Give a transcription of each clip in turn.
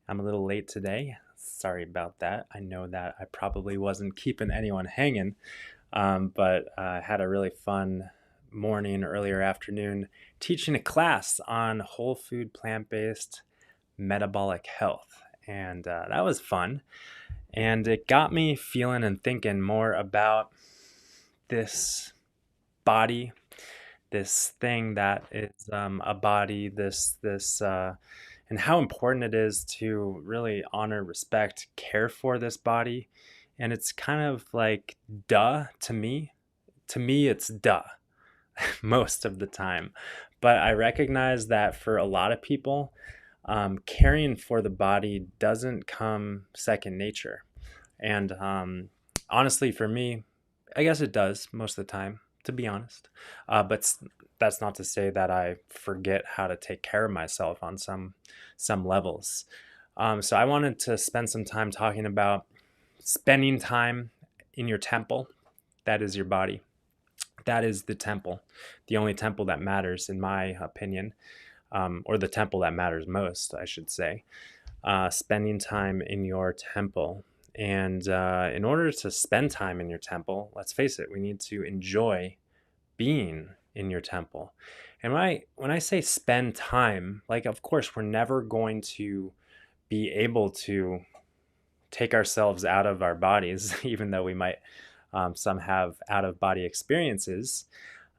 I'm a little late today. Sorry about that. I know that I probably wasn't keeping anyone hanging, but I had a really fun morning, earlier afternoon, teaching a class on whole food, plant based metabolic health. And that was fun. And it got me feeling and thinking more about this body, this thing that is a body, and how important it is to really honor, respect, care for this body. And it's kind of like duh to me. To me, it's duh most of the time. But I recognize that for a lot of people, caring for the body doesn't come second nature. And honestly, for me, I guess it does most of the time, to be honest. But that's not to say that I forget how to take care of myself on some levels. So I wanted to spend some time talking about spending time in your temple. That is your body. That is the temple, the only temple that matters, in my opinion, or the temple that matters most, I should say. Spending time in your temple. And in order to spend time in your temple, let's face it, we need to enjoy being in your temple. And when I say spend time, like, of course, we're never going to be able to take ourselves out of our bodies, even though we might some have out of body experiences.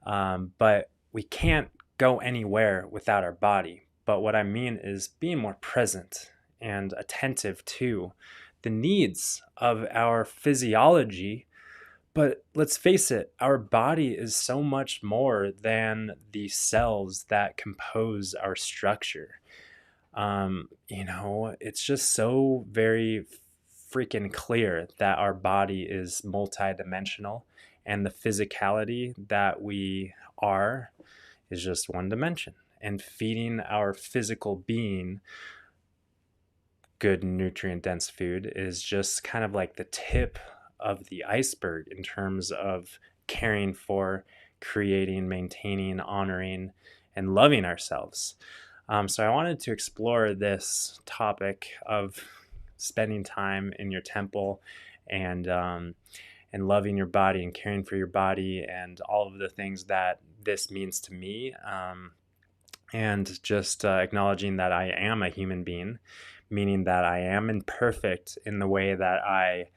But we can't go anywhere without our body. But what I mean is being more present and attentive to the needs of our physiology. But let's face it, our body is so much more than the cells that compose our structure. It's just so very freaking clear that our body is multidimensional and the physicality that we are is just one dimension. And feeding our physical being good nutrient dense food is just kind of like the tip of the iceberg in terms of caring for, creating, maintaining, honoring, and loving ourselves. So I wanted to explore this topic of spending time in your temple and and loving your body and caring for your body and all of the things that this means to me. And just acknowledging that I am a human being, meaning that I am imperfect in the way that I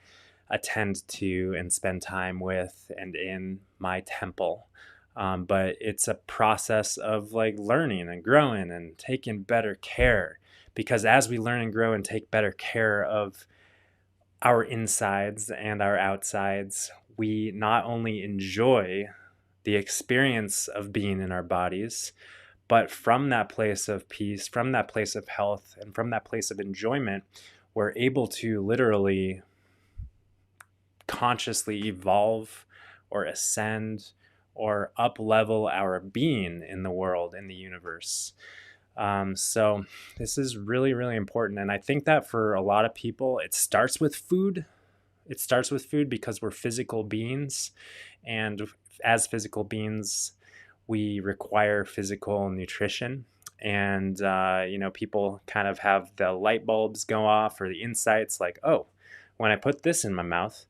attend to and spend time with and in my temple. But it's a process of like learning and growing and taking better care, because as we learn and grow and take better care of our insides and our outsides, we not only enjoy the experience of being in our bodies, but from that place of peace, from that place of health, and from that place of enjoyment, we're able to literally consciously evolve or ascend or up level our being in the world, in the universe. So this is really, really important. And I think that for a lot of people, it starts with food. It starts with food because we're physical beings. And as physical beings, we require physical nutrition. And, people kind of have the light bulbs go off or the insights like, oh, when I put this in my mouth,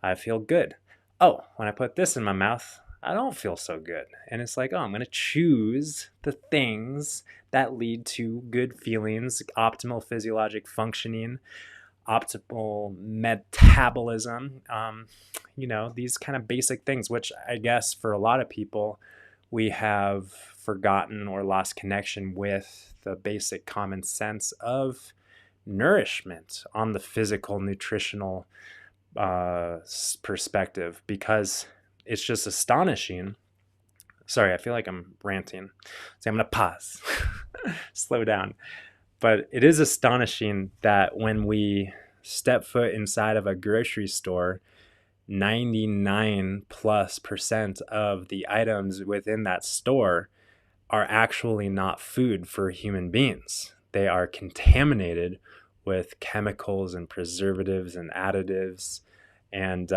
I feel good. Oh, when I put this in my mouth, I don't feel so good. And it's like, oh, I'm going to choose the things that lead to good feelings, optimal physiologic functioning, optimal metabolism, these kind of basic things, which I guess for a lot of people, we have forgotten or lost connection with the basic common sense of nourishment on the physical, nutritional perspective, because it's just astonishing. Sorry, I feel like I'm ranting. So I'm going to pause, slow down. But it is astonishing that when we step foot inside of a grocery store, 99 plus percent of the items within that store are actually not food for human beings. They are contaminated with chemicals and preservatives and additives. And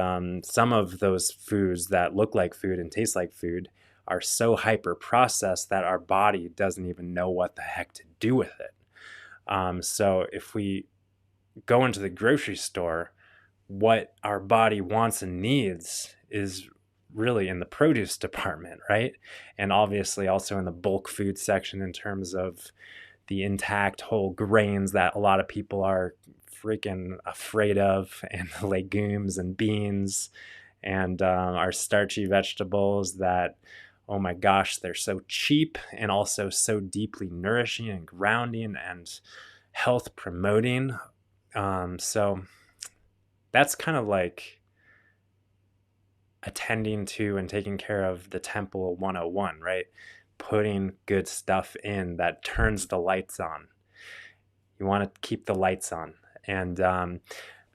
some of those foods that look like food and taste like food are so hyper processed that our body doesn't even know what the heck to do with it. So if we go into the grocery store, what our body wants and needs is really in the produce department, right? And obviously also in the bulk food section in terms of the intact whole grains that a lot of people are freaking afraid of, and the legumes and beans, and our starchy vegetables that, oh my gosh, they're so cheap and also so deeply nourishing and grounding and health promoting. So that's kind of like attending to and taking care of the Temple 101, right? Putting good stuff in that turns the lights on. You want to keep the lights on. And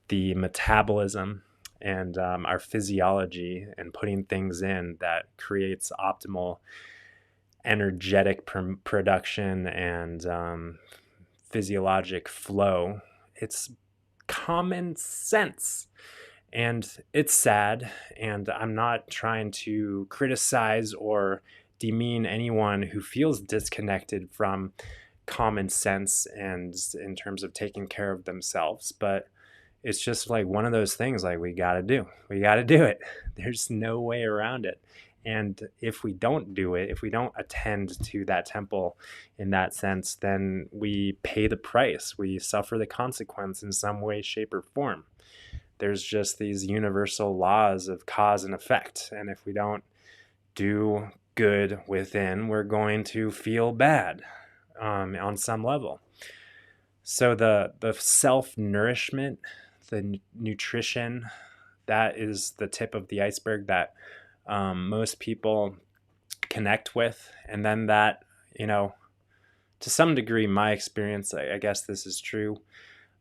the metabolism and our physiology, and putting things in that creates optimal energetic production and physiologic flow. It's common sense. And it's sad, and I'm not trying to criticize or demean anyone who feels disconnected from common sense and in terms of taking care of themselves, but it's just like one of those things, like we got to do it. There's no way around it. And if we don't do it, if we don't attend to that temple in that sense, then we pay the price. We suffer the consequence in some way, shape, or form. There's just these universal laws of cause and effect. And if we don't do good within, we're going to feel bad on some level. So the self-nourishment, the nutrition, that is the tip of the iceberg that most people connect with. And then that, to some degree, my experience, I guess this is true.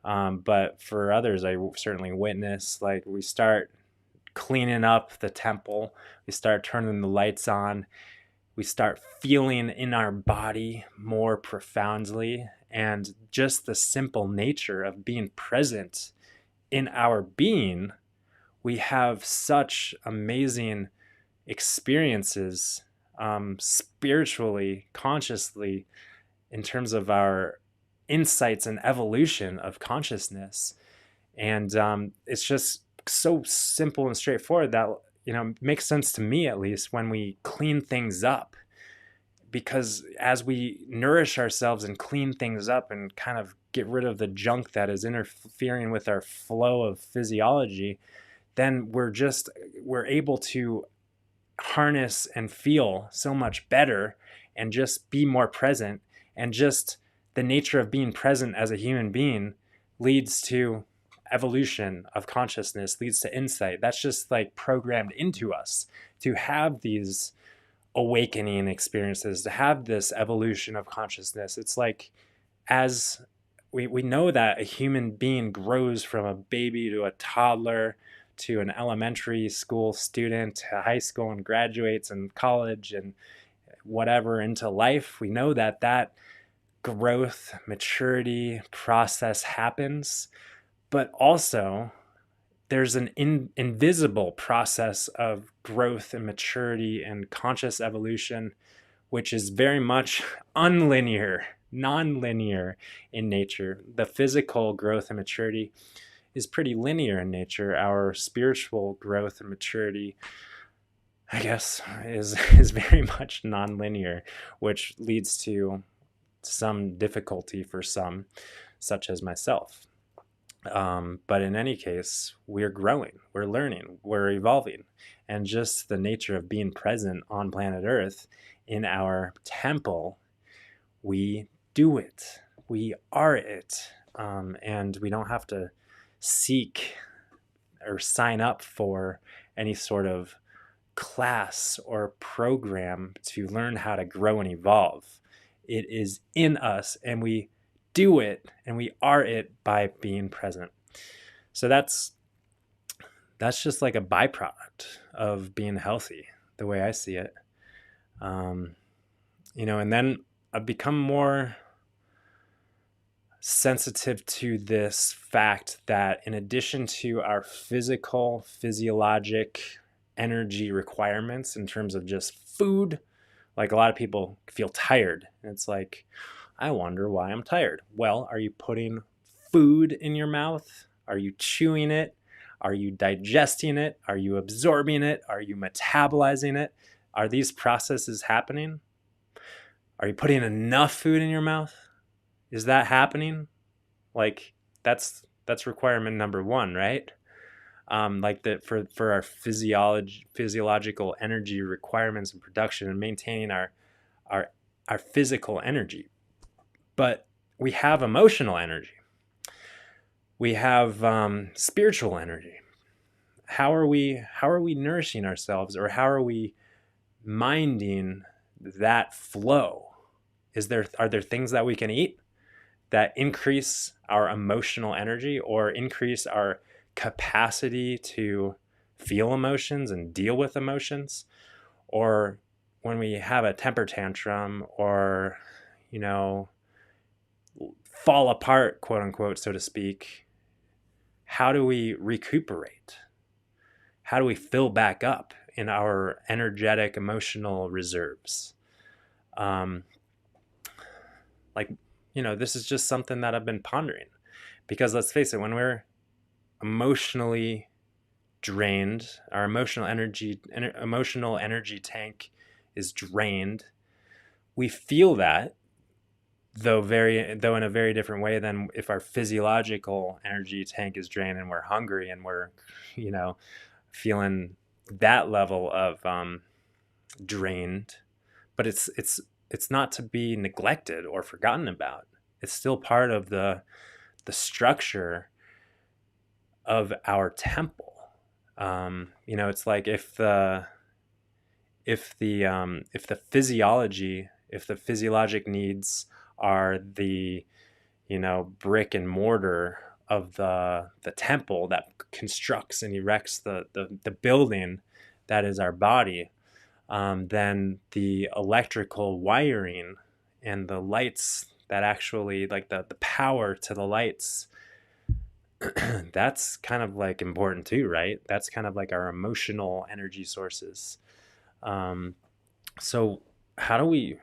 But for others, I certainly witness, like, we start cleaning up the temple, we start turning the lights on, we start feeling in our body more profoundly, and just the simple nature of being present in our being, we have such amazing experiences, spiritually, consciously, in terms of our insights and evolution of consciousness. And it's just so simple and straightforward that, makes sense to me, at least, when we clean things up. Because as we nourish ourselves and clean things up and kind of get rid of the junk that is interfering with our flow of physiology, then we're able to harness and feel so much better and just be more present. And just the nature of being present as a human being leads to evolution of consciousness, leads to insight. That's just like programmed into us to have these awakening experiences, to have this evolution of consciousness. It's like, as we know that a human being grows from a baby to a toddler to an elementary school student to high school and graduates and college and whatever into life, we know that growth, maturity process happens. But also, there's an invisible process of growth and maturity and conscious evolution, which is very much unlinear, non-linear in nature. The physical growth and maturity is pretty linear in nature. Our spiritual growth and maturity, I guess, is very much non-linear, which leads to some difficulty for some, such as myself. But in any case, we're growing, we're learning, we're evolving. And just the nature of being present on planet Earth in our temple, we do it. We are it. And we don't have to seek or sign up for any sort of class or program to learn how to grow and evolve. It is in us, and we do it, and we are it by being present. So that's just like a byproduct of being healthy, the way I see it. And then I've become more sensitive to this fact that, in addition to our physiologic energy requirements in terms of just food, like, a lot of people feel tired, and it's like, I wonder why I'm tired. Well, are you putting food in your mouth? Are you chewing it? Are you digesting it? Are you absorbing it? Are you metabolizing it? Are these processes happening? Are you putting enough food in your mouth? Is that happening? Like that's requirement number one, right? Like that for our physiological energy requirements and production and maintaining our our physical energy. But we have emotional energy. We have spiritual energy. How are we nourishing ourselves, or how are we minding that flow? Are there things that we can eat that increase our emotional energy or increase our capacity to feel emotions and deal with emotions? Or when we have a temper tantrum, or you know fall apart, quote unquote, so to speak, how do we recuperate? How do we fill back up in our energetic emotional reserves? um, like this is just something that I've been pondering, because let's face it, when we're emotionally drained, our emotional energy tank is drained. We feel that, though in a very different way than if our physiological energy tank is drained and we're hungry and we're you know feeling that level of drained. But it's not to be neglected or forgotten about. It's still part of the structure of our temple. It's like if the physiologic needs are the brick and mortar of the temple that constructs and erects the building that is our body, then the electrical wiring and the lights that actually, like the power to the lights, that's kind of like important too, right? That's kind of like our emotional energy sources. Um, so how do we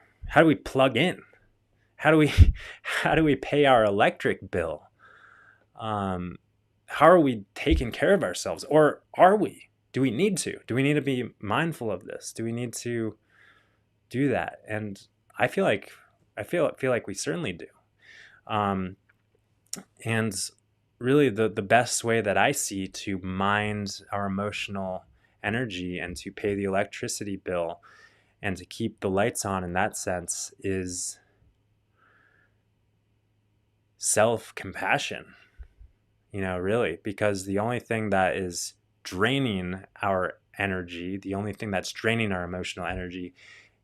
plug in? How do we how do we pay our electric bill? Um, how are we taking care of ourselves, or are we? Do we need to? Do we need to be mindful of this? Do we need to do that? And I feel like I feel like we certainly do. Um, and really, the best way that I see to mind our emotional energy and to pay the electricity bill and to keep the lights on in that sense is self compassion. Really, because the only thing that is draining our energy, the only thing that's draining our emotional energy,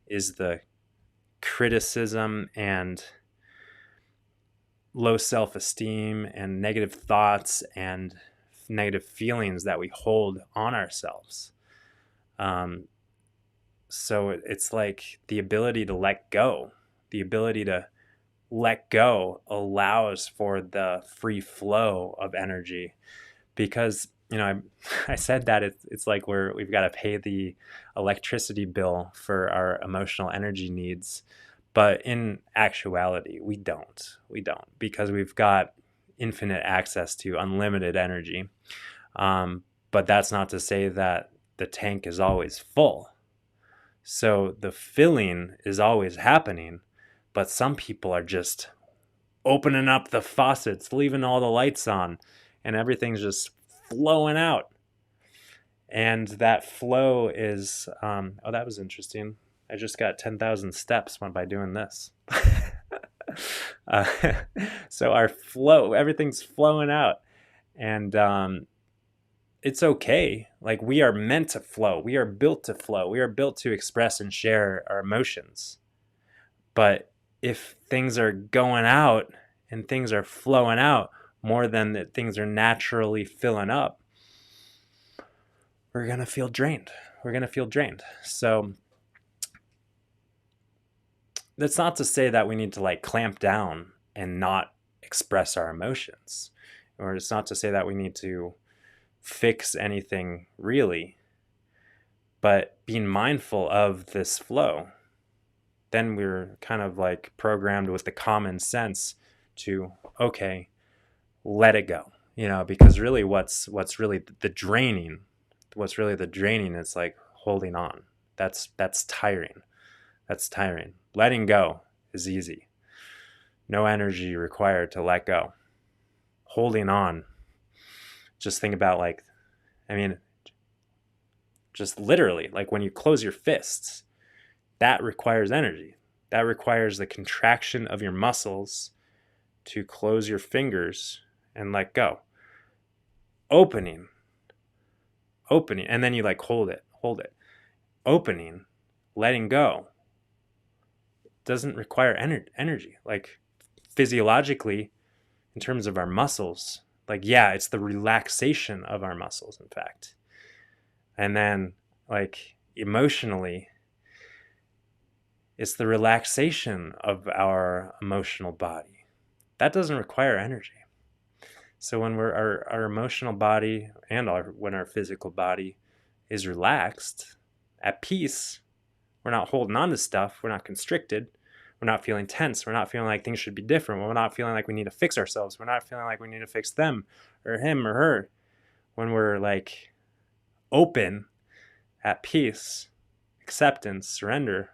is the criticism and low self esteem and negative thoughts and negative feelings that we hold on ourselves. Um, so it's like the ability to let go, the ability to let go allows for the free flow of energy. Because I said that it's like we've got to pay the electricity bill for our emotional energy needs, but in actuality we don't, because we've got infinite access to unlimited energy. But that's not to say that the tank is always full. So the filling is always happening, but some people are just opening up the faucets, leaving all the lights on, and everything's just flowing out. And that flow is, oh, that was interesting. I just got 10,000 steps by doing this. uh, so our flow, everything's flowing out. And it's okay. Like, we are meant to flow. We are built to flow. We are built to express and share our emotions. But if things are going out and things are flowing out more than that things are naturally filling up, we're going to feel drained. We're going to feel drained. So that's not to say that we need to like clamp down and not express our emotions. Or it's not to say that we need to fix anything really, but being mindful of this flow then we're kind of like programmed with the common sense to, okay, let it go, because really what's really the draining, is like holding on. That's tiring. That's tiring. Letting go is easy. No energy required to let go. Holding on, just think about, like, I mean, just literally, like when you close your fists, that requires energy. That requires the contraction of your muscles to close your fingers and let go. Opening, and then you like hold it. Opening, letting go doesn't require energy. Like physiologically, in terms of our muscles, like, yeah, it's the relaxation of our muscles, in fact. And then, like, emotionally, it's the relaxation of our emotional body. That doesn't require energy. So when our emotional body and when our physical body is relaxed, at peace, we're not holding on to stuff, we're not constricted, we're not feeling tense, we're not feeling like things should be different, we're not feeling like we need to fix ourselves, we're not feeling like we need to fix them or him or her. When we're like open, at peace, acceptance, surrender,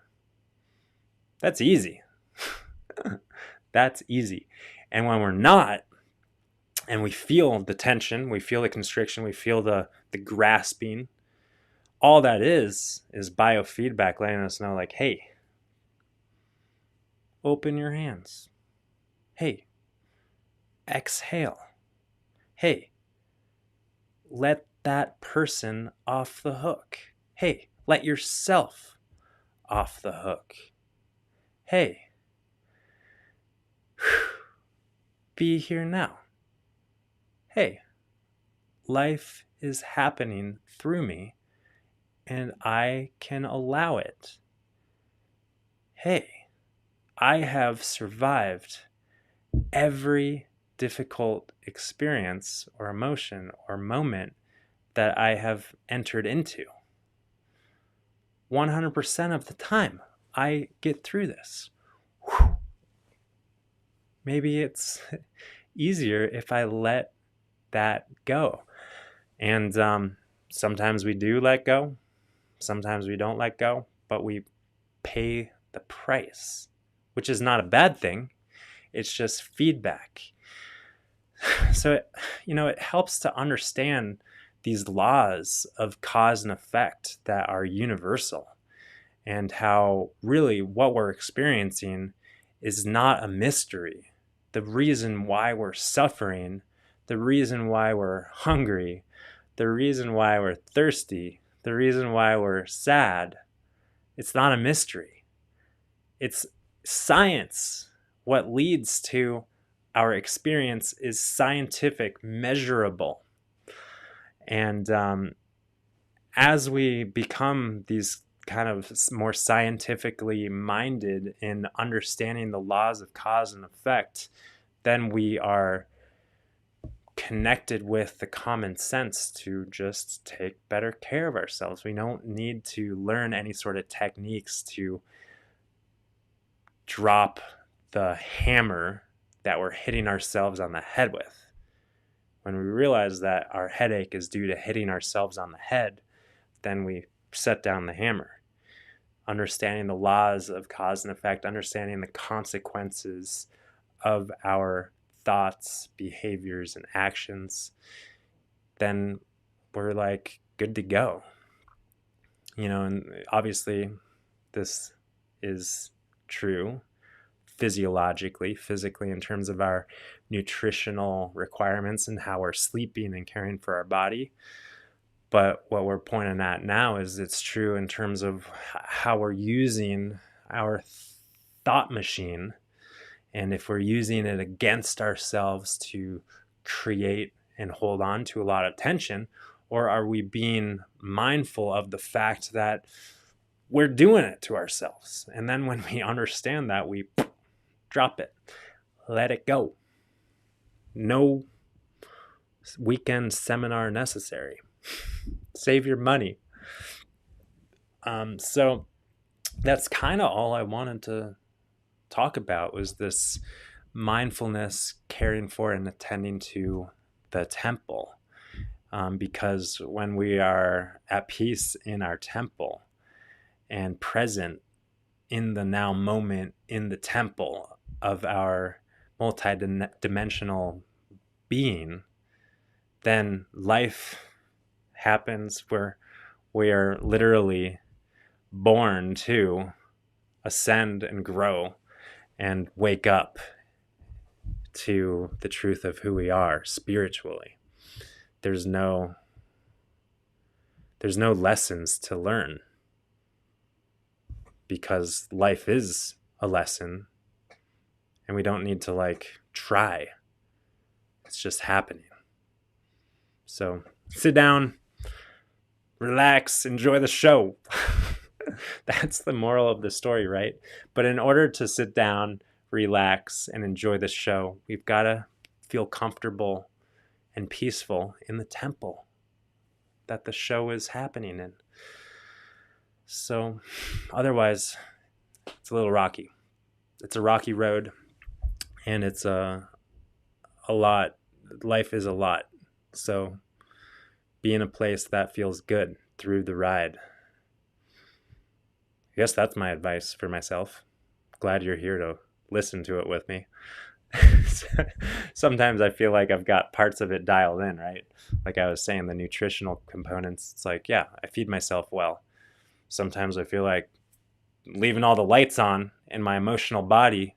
that's easy. That's easy. And when we're not, and we feel the tension, we feel the constriction, we feel the grasping, all that is biofeedback letting us know, like, hey, open your hands. Hey, exhale. Hey, let that person off the hook. Hey, let yourself off the hook. Hey, be here now. Hey, life is happening through me and I can allow it. Hey, I have survived every difficult experience or emotion or moment that I have entered into. 100% of the time, I get through this. Whew. Maybe it's easier if I let that go. And sometimes we do let go, sometimes we don't let go, but we pay the price, which is not a bad thing. It's just feedback. So, it helps to understand these laws of cause and effect that are universal, and how really what we're experiencing is not a mystery. The reason why we're suffering, the reason why we're hungry, the reason why we're thirsty, the reason why we're sad, it's not a mystery. It's science. What leads to our experience is scientific, measurable. And as we become these kind of more scientifically minded in understanding the laws of cause and effect, then we are connected with the common sense to just take better care of ourselves. We don't need to learn any sort of techniques to drop the hammer that we're hitting ourselves on the head with. When we realize that our headache is due to hitting ourselves on the head, then we set down the hammer. Understanding the laws of cause and effect, understanding the consequences of our thoughts, behaviors, and actions, then we're like good to go. And obviously this is true physiologically, physically, in terms of our nutritional requirements and how we're sleeping and caring for our body. But what we're pointing at now is it's true in terms of how we're using our thought machine, and if we're using it against ourselves to create and hold on to a lot of tension, or are we being mindful of the fact that we're doing it to ourselves? And then when we understand that, we drop it, let it go. No weekend seminar necessary. Save your money. So that's kind of all I wanted to talk about, was this mindfulness, caring for and attending to the temple. Because when we are at peace in our temple and present in the now moment in the temple of our multidimensional being, then life happens where we are literally born to ascend and grow and wake up to the truth of who we are spiritually. There's no lessons to learn, because life is a lesson and we don't need to try. It's just happening. So sit down, relax, enjoy the show. That's the moral of the story, right? But in order to sit down, relax, and enjoy the show, we've got to feel comfortable and peaceful in the temple that the show is happening in. So otherwise, it's a little rocky. It's a rocky road, and it's a lot. Life is a lot. So be in a place that feels good through the ride. I guess that's my advice for myself. Glad you're here to listen to it with me. Sometimes I feel like I've got parts of it dialed in, right? Like I was saying, the nutritional components, it's like, yeah, I feed myself well. Sometimes I feel like leaving all the lights on in my emotional body,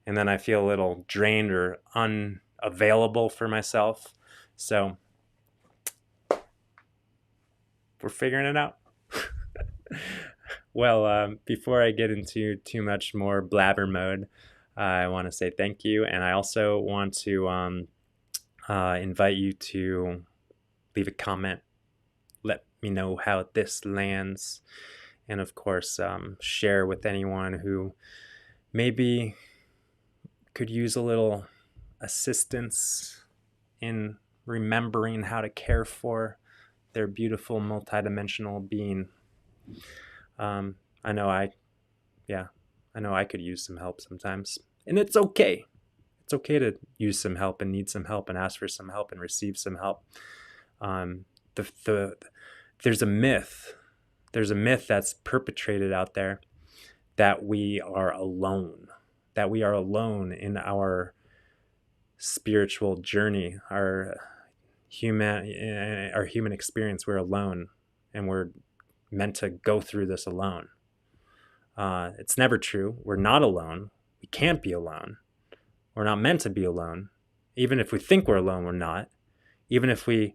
and then I feel a little drained or unavailable for myself. So we're figuring it out. Well, before I get into too much more blabber mode, I want to say thank you. And I also want to invite you to leave a comment. Let me know how this lands. And of course, share with anyone who maybe could use a little assistance in remembering how to care for their beautiful multidimensional being. I know I could use some help sometimes, and it's okay. It's okay to use some help and need some help and ask for some help and receive some help. There's a myth that's perpetrated out there that we are alone in our spiritual journey, our human experience. We're alone, and we're meant to go through this alone. It's never true. We're not alone. We can't be alone. We're not meant to be alone. Even if we think we're alone, we're not. Even if we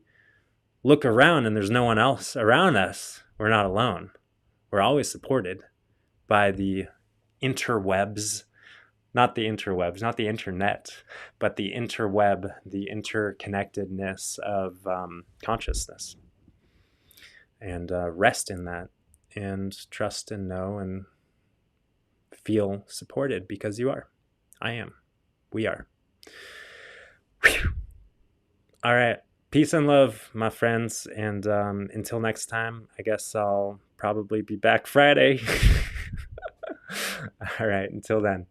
look around and there's no one else around us, we're not alone. We're always supported by the interwebs, not the internet, but the interweb, the interconnectedness of consciousness. And rest in that, and trust and know and feel supported, because you are. I am. We are. Whew. All right. Peace and love, my friends. And until next time, I guess I'll probably be back Friday. All right. Until then.